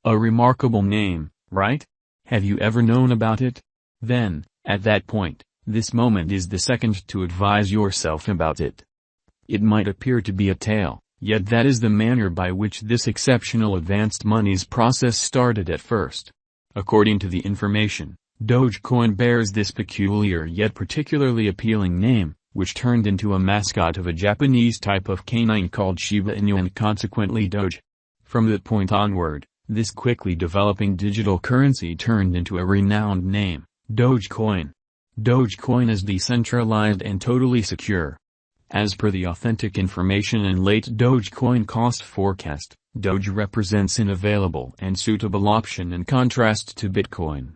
A remarkable name, right? Have you ever known about it? Then, at that point, this moment is the second to advise yourself about it. It might appear to be a tale, yet that is the manner by which this exceptional advanced monies process started at first. According to the information, Dogecoin bears this peculiar yet particularly appealing name, which turned into a mascot of a Japanese type of canine called Shiba Inu and consequently Doge. From that point onward, this quickly developing digital currency turned into a renowned name, Dogecoin. Dogecoin is decentralized and totally secure. As per the authentic information and late Dogecoin cost forecast, Doge represents an available and suitable option in contrast to Bitcoin.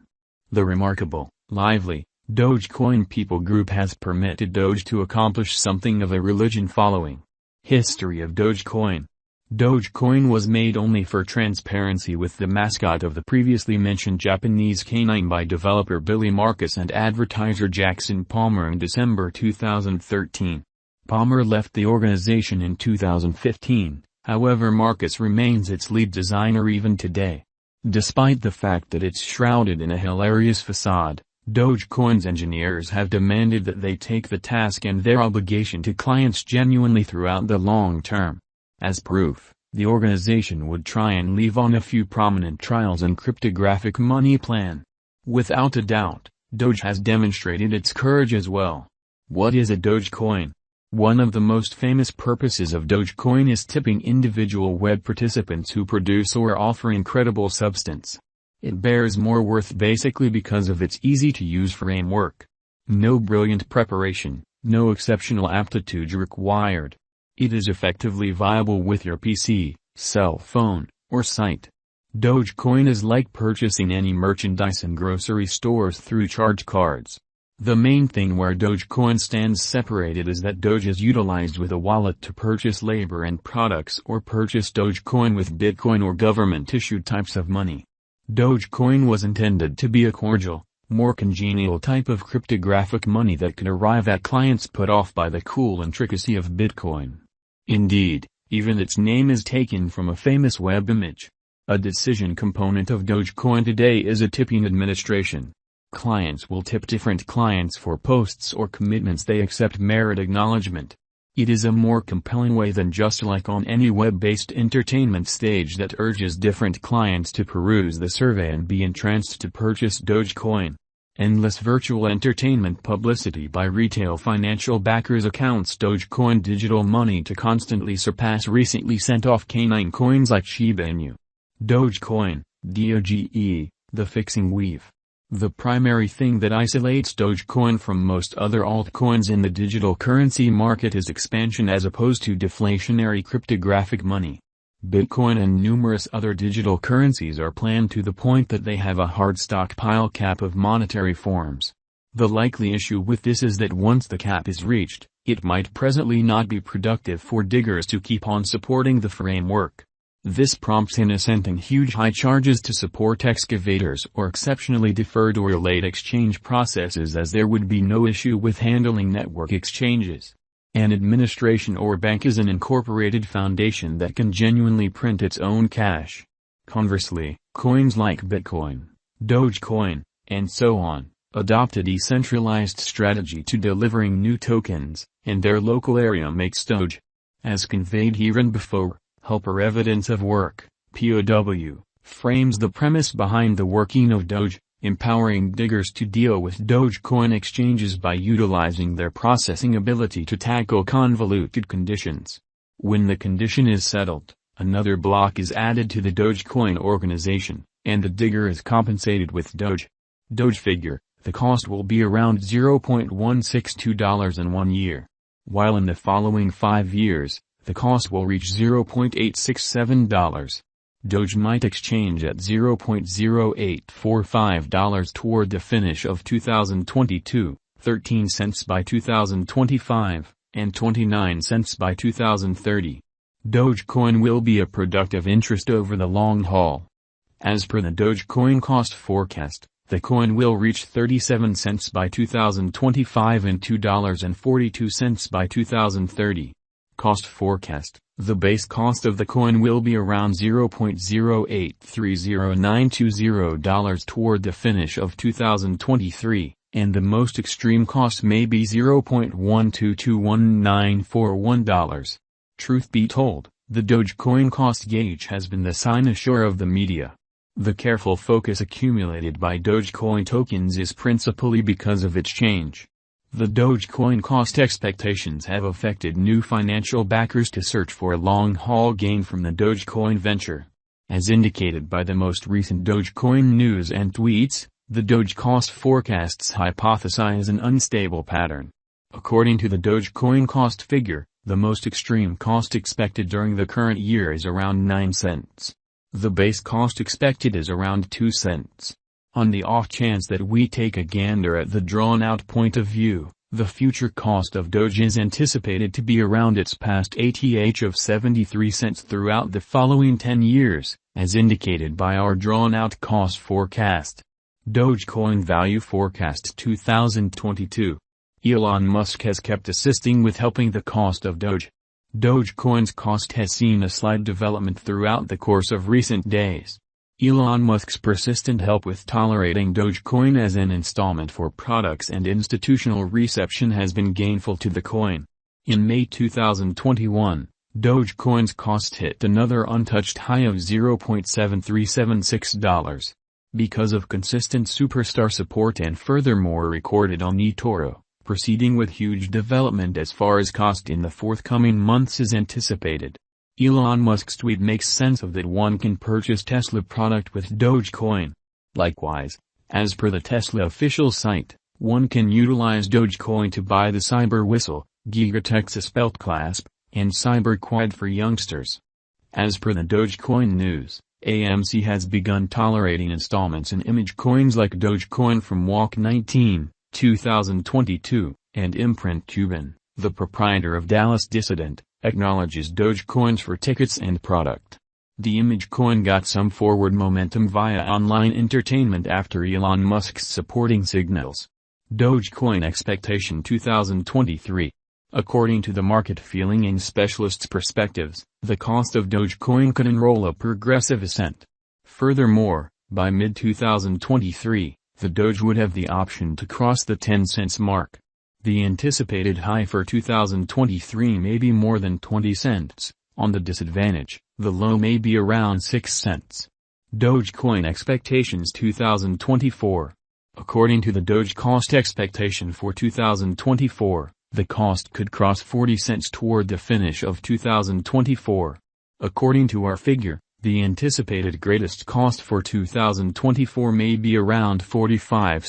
The remarkable, lively, Dogecoin people group has permitted Doge to accomplish something of a religion following. History of Dogecoin. Dogecoin was made only for transparency with the mascot of the previously mentioned Japanese canine by developer Billy Marcus and advertiser Jackson Palmer in December 2013. Palmer left the organization in 2015, however Marcus remains its lead designer even today. Despite the fact that it's shrouded in a hilarious facade, Dogecoin's engineers have demanded that they take the task and their obligation to clients genuinely throughout the long term. As proof, the organization would try and leave on a few prominent trials and cryptographic money plan. Without a doubt, Doge has demonstrated its courage as well. What is a Dogecoin? One of the most famous purposes of Dogecoin is tipping individual web participants who produce or offer incredible substance. It bears more worth basically because of its easy-to-use framework. No brilliant preparation, no exceptional aptitude required. It is effectively viable with your PC, cell phone, or site. Dogecoin is like purchasing any merchandise in grocery stores through charge cards. The main thing where Dogecoin stands separated is that Doge is utilized with a wallet to purchase labor and products or purchase Dogecoin with Bitcoin or government-issued types of money. Dogecoin was intended to be a cordial, more congenial type of cryptographic money that could arrive at clients put off by the cool intricacy of Bitcoin. Indeed, even its name is taken from a famous web image. A decision component of Dogecoin today is a tipping administration. Clients will tip different clients for posts or commitments they accept merit acknowledgement. It is a more compelling way than just like on any web-based entertainment stage that urges different clients to peruse the survey and be entranced to purchase Dogecoin. Endless virtual entertainment publicity by retail financial backers accounts Dogecoin digital money to constantly surpass recently sent-off canine coins like Shiba Inu. Dogecoin, Doge, the fixing weave. The primary thing that isolates Dogecoin from most other altcoins in the digital currency market is expansion as opposed to deflationary cryptographic money. Bitcoin and numerous other digital currencies are planned to the point that they have a hard stockpile cap of monetary forms. The likely issue with this is that once the cap is reached, it might presently not be productive for diggers to keep on supporting the framework. This prompts innocent and huge high charges to support excavators or exceptionally deferred or late exchange processes, as there would be no issue with handling network exchanges. An administration or bank is an incorporated foundation that can genuinely print its own cash. Conversely, coins like Bitcoin, Dogecoin, and so on, adopt a decentralized strategy to delivering new tokens, and their local area makes Doge. As conveyed hereinbefore, Helper Evidence of Work, POW, frames the premise behind the working of Doge, empowering diggers to deal with Dogecoin exchanges by utilizing their processing ability to tackle convoluted conditions. When the condition is settled, another block is added to the Dogecoin organization, and the digger is compensated with Doge. Doge figure, the cost will be around $0.162 in 1 year. While in the following 5 years, the cost will reach $0.867. Doge might exchange at $0.0845 toward the finish of 2022, 13 cents by 2025, and 29 cents by 2030. Dogecoin will be a product of interest over the long haul. As per the Dogecoin cost forecast, the coin will reach 37 cents by 2025 and $2.42 by 2030. Cost forecast: the base cost of the coin will be around $0.0830920 toward the finish of 2023, and the most extreme cost may be $0.1221941. Truth be told, the Dogecoin cost gauge has been the cynosure of the media. The careful focus accumulated by Dogecoin tokens is principally because of its change. The Dogecoin cost expectations have affected new financial backers to search for a long-haul gain from the Dogecoin venture. As indicated by the most recent Dogecoin news and tweets, the Doge cost forecasts hypothesize an unstable pattern. According to the Dogecoin cost figure, the most extreme cost expected during the current year is around 9 cents. The base cost expected is around 2 cents. On the off chance that we take a gander at the drawn-out point of view, the future cost of Doge is anticipated to be around its past ATH of 73 cents throughout the following 10 years, as indicated by our drawn-out cost forecast. Dogecoin Value Forecast 2022. Elon Musk has kept assisting with helping the cost of Doge. Dogecoin's cost has seen a slight development throughout the course of recent days. Elon Musk's persistent help with tolerating Dogecoin as an installment for products and institutional reception has been gainful to the coin. In May 2021, Dogecoin's cost hit another untouched high of $0.7376. Because of consistent superstar support and furthermore recorded on eToro, proceeding with huge development as far as cost in the forthcoming months is anticipated. Elon Musk's tweet makes sense of that one can purchase Tesla product with Dogecoin. Likewise, as per the Tesla official site, one can utilize Dogecoin to buy the Cyber Whistle, Giga Texas belt clasp, and Cyber Quad for youngsters. As per the Dogecoin news, AMC has begun tolerating installments in image coins like Dogecoin from Walk 19, 2022, and Imprint Cuban, the proprietor of Dallas Dissident, acknowledges Dogecoins for tickets and product. The image coin got some forward momentum via online entertainment after Elon Musk's supporting signals. Dogecoin Expectation 2023. According to the market feeling and specialists' perspectives, the cost of Dogecoin could enroll a progressive ascent. Furthermore, by mid-2023, the Doge would have the option to cross the 10 cents mark. The anticipated high for 2023 may be more than 20 cents, on the disadvantage, the low may be around 6 cents. Dogecoin Expectations 2024. According to the Doge cost expectation for 2024, the cost could cross 40 cents toward the finish of 2024. According to our figure, the anticipated greatest cost for 2024 may be around 45